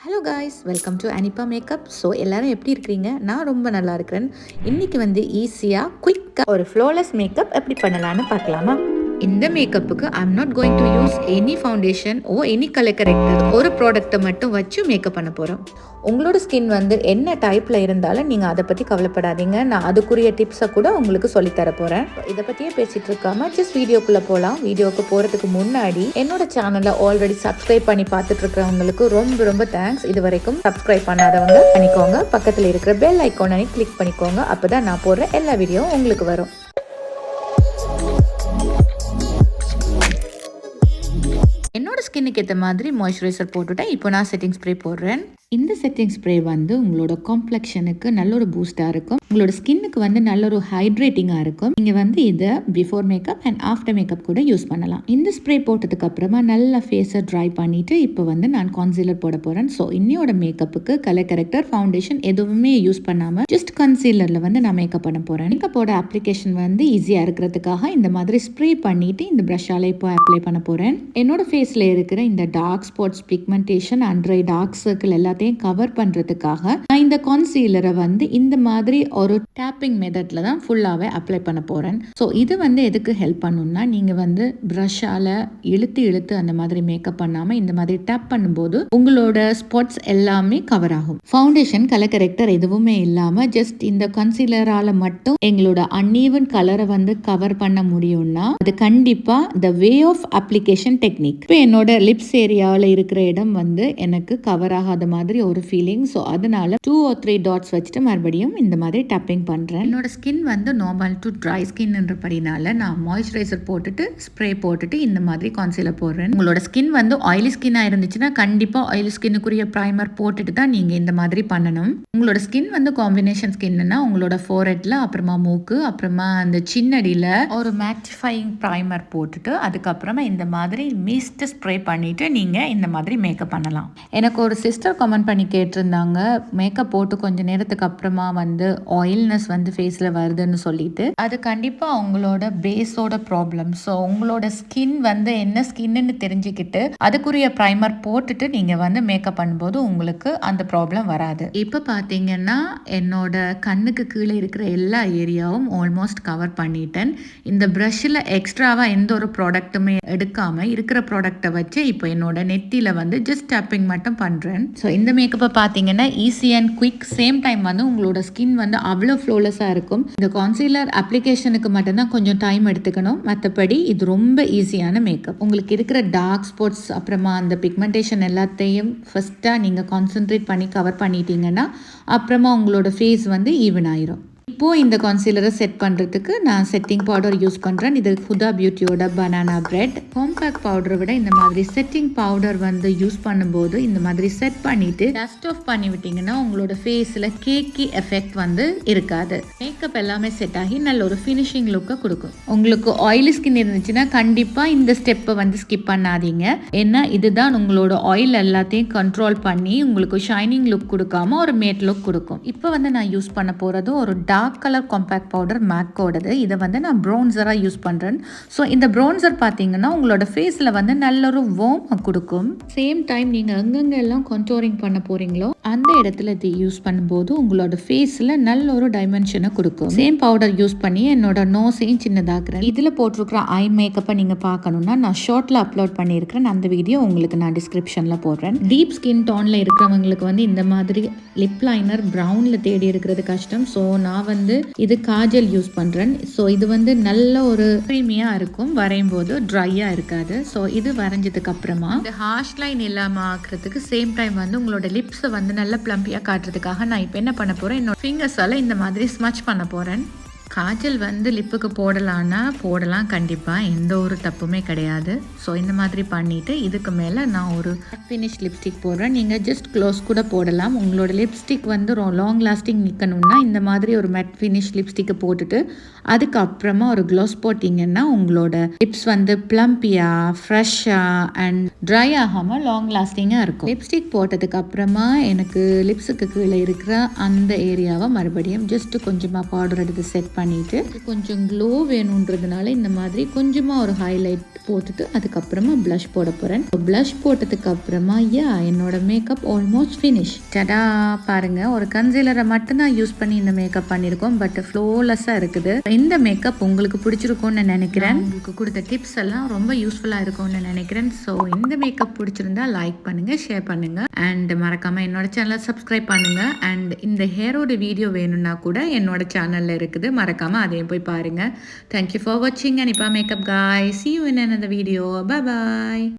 Hello guys, welcome to அனிப்பா makeup. So எல்லாரும் எப்படி இருக்கிறீங்க? நான் ரொம்ப நல்லா இருக்கிறேன். இன்றைக்கி வந்து ஈஸியாக குயிக்காக ஒரு ஃப்ளோலெஸ் மேக்கப் எப்படி பண்ணலான்னு பார்க்கலாமா? இந்த மேக்கப்புக்கு I'm not going to use any foundation any colour corrector. ஒரு ப்ராடக்ட்டை மட்டும் வச்சு மேக்கப் பண்ண போகிறோம். உங்களோட ஸ்கின் வந்து என்ன டைப்பில் இருந்தாலும் நீங்கள் அதை பற்றி கவலைப்படாதீங்க. நான் அதுக்குரிய டிப்ஸை கூட உங்களுக்கு சொல்லித்தர போகிறேன். இதை பற்றியே பேசிகிட்டு இருக்காம ஜஸ்ட் வீடியோக்குள்ளே போகலாம். வீடியோக்கு போகிறதுக்கு முன்னாடி என்னோட சேனலை ஆல்ரெடி சப்ஸ்கிரைப் பண்ணி பார்த்துட்டு இருக்கிறவங்களுக்கு ரொம்ப ரொம்ப தேங்க்ஸ். இது வரைக்கும் சப்ஸ்கிரைப் பண்ணாதவங்க பண்ணிக்கோங்க. பக்கத்தில் இருக்கிற பெல் ஐக்கானை கிளிக் பண்ணிக்கோங்க. அப்போ தான் நான் போடுற எல்லா வீடியோவும் உங்களுக்கு வரும். என்னோட ஸ்கின்னுக்கு ஏற்ற மாதிரி மாய்ஸ்சரைசர் போட்டுவிட்டேன். இப்போ நான் செட்டிங் ஸ்ப்ரே போடுறேன். இந்த செட்டிங் ஸ்ப்ரே வந்து உங்களோட காம்ப்ளெக்ஷனுக்கு நல்ல ஒரு பூஸ்டாக இருக்கும். உங்களோட ஸ்கின்னுக்கு வந்து நல்ல ஒரு ஹைட்ரேட்டிங்காக இருக்கும். நீங்கள் வந்து இதை before makeup and after makeup கூட யூஸ் பண்ணலாம். இந்த ஸ்ப்ரே போட்டதுக்கு அப்புறமா நல்லா ஃபேஸை ட்ரை பண்ணிட்டு இப்போ வந்து நான் கான்சீலர் போட போகிறேன். ஸோ இன்னையோட மேக்கப்புக்கு கலர் கரெக்டர் ஃபவுண்டேஷன் எதுவுமே யூஸ் பண்ணாமல் ஜஸ்ட் கன்சீலரில் வந்து நான் மேக்கப் பண்ண போகிறேன். மேக்கப்போட அப்ளிகேஷன் வந்து ஈஸியாக இருக்கிறதுக்காக இந்த மாதிரி ஸ்ப்ரே பண்ணிட்டு இந்த ப்ரஷ்ஷால் இப்போ அப்ளை பண்ண போகிறேன். என்னோட ஃபேஸில் இருக்கிற இந்த dark spots, pigmentation, under eye dark circle எல்லாத்தையும் கவர் பண்றதுக்காக நான் இந்த கான்சீலரை வந்து இந்த மாதிரி ஒரு டேப்பிங் மெத்தட்ல தான் ஃபுல்லாவே அப்ளை பண்ண போறேன். ஸோ இது வந்து எதுக்கு ஹெல்ப் பண்ணும்னா, நீங்க வந்து ப்ரஷ்ஷால இழுத்து அந்த மாதிரி மேக்கப் பண்ணாம இந்த மாதிரி டேப் பண்ணும்போது உங்களோட ஸ்பாட்ஸ் எல்லாமே கவர் ஆகும். ஃபவுண்டேஷன் கலர் கரெக்டர் எதுவுமே இல்லாம ஜஸ்ட் இந்த கன்சீலரால மட்டும் எங்களோட அன்ஈவன் கலரை வந்து கவர் பண்ண முடியும்னா அது கண்டிப்பா த வே ஆஃப் அப்ளிகேஷன் டெக்னிக். இப்போ என்னோட லிப்ஸ் ஏரியாவில் இருக்கிற இடம் வந்து எனக்கு கவர் ஆகாத மாதிரி ஒரு ஃபீலிங். ஸோ அதனால 2 or 3 டாட்ஸ் வச்சுட்டு மறுபடியும் இந்த மாதிரி டப்பிங் பண்றேன். என்னோட ஸ்கின் வந்து நார்மல் டு ட்ரை ஸ்கின்ன்றபடினால நான் மாய்ஸ்சரைசர் போட்டுட்டு ஸ்ப்ரே போட்டுட்டு இந்த மாதிரி கான்சீலர் போடுறேன். உங்களோட ஸ்கின் வந்து ஆயிலி ஸ்கின்னா இருந்துச்சுன்னா கண்டிப்பா ஆயிலி ஸ்கின்னுக்குரிய ப்ரைமர் போட்டுட்டு தான் நீங்க இந்த மாதிரி பண்ணணும். உங்களோட ஸ்கின் வந்து காம்பினேஷன் ஸ்கின்னா உங்களோட ஃபோர்ஹெட்ல, அப்புறமா மூக்கு, அப்புறமா அந்த சின்னடியில ஒரு மேட்டிஃபையிங் ப்ரைமர் போட்டுட்டு அதுக்கப்புறமா இந்த மாதிரி மிஸ்ட் ஸ்ப்ரே பண்ணிட்டு நீங்க இந்த மாதிரி மேக்கப் பண்ணலாம். எனக்கு ஒரு சிஸ்டர் கமெண்ட் பண்ணி கேட்டிருந்தாங்க, மேக்கப் போட்டு கொஞ்ச நேரத்துக்கு அப்புறமா வந்து ஆயில்னஸ் வந்து ஃபேஸில் வருதுன்னு சொல்லிட்டு. அது கண்டிப்பாக உங்களோட பேஸோட ப்ராப்ளம். ஸோ உங்களோட ஸ்கின் வந்து என்ன ஸ்கின்னு தெரிஞ்சுக்கிட்டு அதுக்குரிய ப்ரைமர் போட்டுட்டு நீங்கள் வந்து மேக்கப் பண்ணும்போது உங்களுக்கு அந்த ப்ராப்ளம் வராது. இப்போ பார்த்தீங்கன்னா என்னோட கண்ணுக்கு கீழே இருக்கிற எல்லா ஏரியாவும் ஆல்மோஸ்ட் கவர் பண்ணிட்டேன். இந்த ப்ரஷ்ஷில் எக்ஸ்ட்ராவாக எந்த ஒரு ப்ராடக்ட்டுமே எடுக்காமல் இருக்கிற ப்ராடக்டை வச்சு இப்போ என்னோட நெத்தியில் வந்து ஜஸ்ட் டேப்பிங் மட்டும் பண்ணுறேன். ஸோ இந்த மேக்கப்பை பார்த்தீங்கன்னா easy and quick, same time வந்து உங்களோட ஸ்கின் வந்து அவ்வளோ ஃப்ளோலெஸ்ஸாக இருக்கும். இந்த கான்சீலர் அப்ளிகேஷனுக்கு மட்டும்தான் கொஞ்சம் டைம் எடுத்துக்கணும். மற்றபடி இது ரொம்ப ஈஸியான மேக்கப். உங்களுக்கு இருக்கிற டார்க் ஸ்பாட்ஸ், அப்புறமா அந்த பிக்மெண்டேஷன் எல்லாத்தையும் ஃபர்ஸ்ட்டாக நீங்கள் கான்சென்ட்ரேட் பண்ணி கவர் பண்ணிட்டீங்கன்னா அப்புறமா உங்களோட ஃபேஸ் வந்து ஈவன் ஆயிரும். இப்போது இந்த கான்சீலரை செட் பண்ணுறதுக்கு நான் செட்டிங் பவுடர் யூஸ் பண்ணுறேன். இது ஹுதா பியூட்டியோட பனானா பிரெட். காம்பேக்ட் பவுடரை விட இந்த மாதிரி செட்டிங் பவுடர் வந்து யூஸ் பண்ணும்போது இந்த மாதிரி செட் பண்ணிவிட்டு டஸ்ட் ஆஃப் பண்ணி விட்டிங்கன்னா உங்களோட ஃபேஸில் கேக்கி எஃபெக்ட் வந்து இருக்காது. மேக்கப் எல்லாமே செட் ஆகி நல்ல ஒரு ஃபினிஷிங் லுக்கை கொடுக்கும். உங்களுக்கு ஆயிலி ஸ்கின் இருந்துச்சுன்னா கண்டிப்பாக இந்த ஸ்டெப்பை வந்து ஸ்கிப் பண்ணாதீங்க. ஏன்னா இதுதான் உங்களோட ஆயில் எல்லாத்தையும் கண்ட்ரோல் பண்ணி உங்களுக்கு ஷைனிங் லுக் கொடுக்காம ஒரு மேட் லுக் கொடுக்கும். இப்போ வந்து நான் யூஸ் பண்ண போகிறது ஒரு டார்க் கலர் காம்பேக்ட் பவுடர் மேக்கோடது. இதை வந்து நான் ப்ரௌன்சராக யூஸ் பண்ணுறேன். ஸோ இந்த ப்ரௌன்சர் பார்த்தீங்கன்னா உங்களோட ஃபேஸில் வந்து நல்ல ஒரு வார்ம் கொடுக்கும். சேம் டைம் நீங்கள் எங்கெங்கெல்லாம் கண்டோரிங் பண்ண போகிறீங்களோ அந்த இடத்துல இதை யூஸ் பண்ணும்போது உங்களோட ஃபேஸில் நல்ல ஒரு டைமென்ஷனை கொடுக்கும். சேம் பவுடர் யூஸ் பண்ணி என்னோட நோஸையும் சின்னதாக்குறேன். இதில் போட்டிருக்கிற ஐ மேக்கப்பை நீங்கள் பார்க்கணுன்னா நான் ஷார்ட்டில் அப்லோட் பண்ணியிருக்கிறேன். அந்த வீடியோ உங்களுக்கு நான் டிஸ்கிரிப்ஷனில் போடுறேன். டீப் ஸ்கின் டோனில் இருக்கிறவங்களுக்கு வந்து இந்த மாதிரி லிப் லைனர் ப்ரௌனில் தேடி இருக்கிறது கஷ்டம். ஸோ நான் வந்து இது காஜல் யூஸ் பண்ணுறேன். ஸோ இது வந்து நல்ல ஒரு க்ரீமியாக இருக்கும், வரையும் போது ட்ரையாக இருக்காது. ஸோ இது வரைஞ்சதுக்கு அப்புறமா இந்த ஹார்ஷ் லைன் இல்லாமல் ஆக்குறதுக்கு சேம் டைம் வந்து உங்களோட லிப்ஸை வந்து நல்ல ப்ளம்பியாக காட்டுறதுக்காக நான் இப்போ என்ன பண்ண போகிறேன், என்னோட ஃபிங்கர்ஸால் இந்த மாதிரி ஸ்மச் பண்ண போகிறேன். காஜல் வந்து லிப்புக்கு போடலான்னா போடலாம், கண்டிப்பாக எந்த ஒரு தப்புமே கிடையாது. ஸோ இந்த மாதிரி பண்ணிவிட்டு இதுக்கு மேலே நான் ஒரு ஃபினிஷ் லிப்ஸ்டிக் போடுறேன். நீங்கள் ஜஸ்ட் க்ளோஸ் கூட போடலாம். உங்களோட லிப்ஸ்டிக் வந்து லாங் லாஸ்டிங் நிற்கணும்னா இந்த மாதிரி ஒரு மேட் ஃபினிஷ் லிப்ஸ்டிக்கை போட்டுட்டு அதுக்கப்புறமா ஒரு க்ளோஸ் போட்டிங்கன்னா உங்களோட லிப்ஸ் வந்து ப்ளம்பியாக, ஃப்ரெஷ்ஷாக அண்ட் ட்ரை ஆகாமல் லாங் லாஸ்டிங்காக இருக்கும். லிப்ஸ்டிக் போட்டதுக்கு அப்புறமா எனக்கு லிப்ஸுக்கு கீழே இருக்கிற அந்த ஏரியாவை மறுபடியும் ஜஸ்ட் கொஞ்சமாக பவுடர் எடுத்து செட் பண்ணிவிட்டு கொஞ்சம் க்ளோ வேணுன்றதுனால இந்த மாதிரி கொஞ்சமாக ஒரு ஹைலைட் போட்டுட்டு அதுக்கப்புறமா ப்ளஷ் போட போகிறேன். ப்ளஷ் போட்டதுக்கு அப்புறமா என்னோட மேக்கப் ஆல்மோஸ்ட் ஃபினிஷ். டடா பாருங்க, ஒரு கன்சீலரை மட்டும்தான் யூஸ் பண்ணி இந்த மேக்கப் பண்ணியிருக்கோம். பட் ஃப்ளோலெஸ்ஸாக இருக்குது. இந்த மேக்கப் உங்களுக்கு பிடிச்சிருக்கும்னு நினைக்கிறேன். உங்களுக்கு கொடுத்த டிப்ஸ் எல்லாம் ரொம்ப யூஸ்ஃபுல்லாக இருக்கும்னு நினைக்கிறேன். ஸோ இந்த மேக்கப் பிடிச்சிருந்தா லைக் பண்ணுங்கள், ஷேர் பண்ணுங்கள் அண்ட் மறக்காமல் என்னோட சேனலை சப்ஸ்கிரைப் பண்ணுங்கள். அண்ட் இந்த ஹேரோட வீடியோ வேணும்னா கூட என்னோட சேனலில் இருக்குது, மறக்காமல் அதையும் போய் பாருங்கள். தேங்க்யூ ஃபார் வாட்சிங் Hanifa makeup guys. See you in another video. Bye bye.